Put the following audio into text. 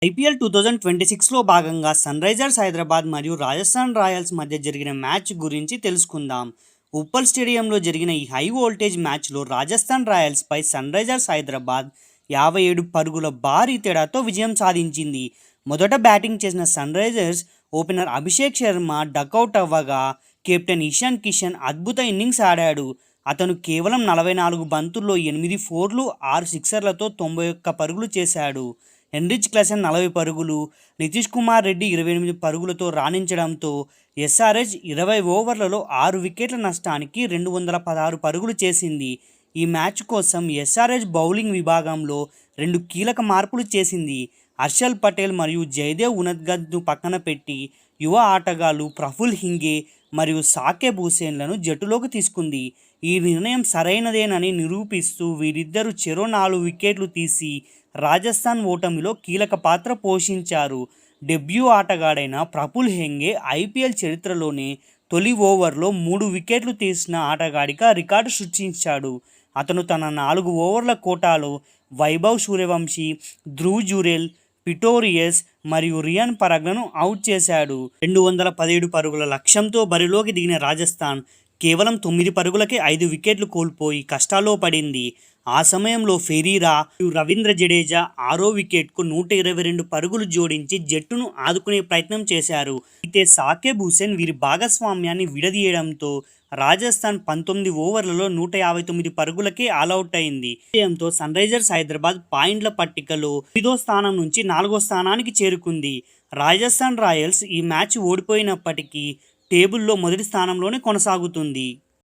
IPL 2026లో భాగంగా Sunrisers Hyderabad మరియు Rajasthan Royals మధ్య జరిగిన మ్యాచ్ గురించి తెలుసుకుందాం. ఉప్పల్ స్టేడియంలో జరిగిన ఈ హై వోల్టేజ్ మ్యాచ్లో రాజస్థాన్ రాయల్స్పై సన్‌రైజర్స్ హైదరాబాద్ 57 పరుగుల భారీ తేడాతో విజయం సాధించింది. మొదట బ్యాటింగ్ చేసిన సన్‌రైజర్స్ ఓపెనర్ అభిషేక్ శర్మ డకౌట్ అవ్వగా కెప్టెన్ ఇషాన్ కిషన్ అద్భుత ఇన్నింగ్స్ ఆడాడు. అతను కేవలం 44 బంతుల్లో 8 ఫోర్లు, 6 సిక్సర్లతో 91 పరుగులు చేశాడు. హెన్రిచ్ క్లాసెన్ 40 పరుగులు, నితీష్ కుమార్ రెడ్డి 28 పరుగులతో రాణించడంతో ఎస్ఆర్హెచ్ 20 ఓవర్లలో 6 వికెట్ల నష్టానికి 216 పరుగులు చేసింది. ఈ మ్యాచ్ కోసం ఎస్ఆర్హెచ్ బౌలింగ్ విభాగంలో 2 కీలక మార్పులు చేసింది. హర్షల్ పటేల్ మరియు జయదేవ్ ఉనద్గత్ను పక్కన పెట్టి యువ ఆటగాళ్లు ప్రఫుల్ హింగే మరియు సాకేబ్ హుసేన్లను జట్టులోకి తీసుకుంది. ఈ నిర్ణయం సరైనదేనని నిరూపిస్తూ వీరిద్దరూ చెరో 4 వికెట్లు తీసి రాజస్థాన్ ఓటమిలో కీలక పాత్ర పోషించారు. డెబ్యూ ఆటగాడైన ప్రఫుల్ హెంగే ఐపీఎల్ చరిత్రలోనే తొలి ఓవర్లో 3 వికెట్లు తీసిన ఆటగాడిగా రికార్డు సృష్టించాడు. అతను తన 4 ఓవర్ల కోటాలో వైభవ్ సూర్యవంశీ, ధ్రువ్ జురేల్, పిటోరియస్ మరియు రియాన్ పరాగ్లను అవుట్ చేశాడు. 217 పరుగుల లక్ష్యంతో బరిలోకి దిగిన రాజస్థాన్ కేవలం 9 పరుగులకే 5 వికెట్లు కోల్పోయి కష్టాల్లో పడింది. ఆ సమయంలో ఫెరీరా, రవీంద్ర జడేజా 6వ వికెట్కు 122 పరుగులు జోడించి జట్టును ఆదుకునే ప్రయత్నం చేశారు. అయితే సాకేబ్ హుసేన్ వీరి భాగస్వామ్యాన్ని విడదీయడంతో రాజస్థాన్ 19 ఓవర్లలో 159 పరుగులకే ఆలౌట్ అయింది. విజయంతో సన్‌రైజర్స్ హైదరాబాద్ పాయింట్ల పట్టికలో 9వ స్థానం నుంచి 4వ స్థానానికి చేరుకుంది. రాజస్థాన్ రాయల్స్ ఈ మ్యాచ్ ఓడిపోయినప్పటికీ టేబుల్లో మొదటి స్థానంలోనే కొనసాగుతుంది.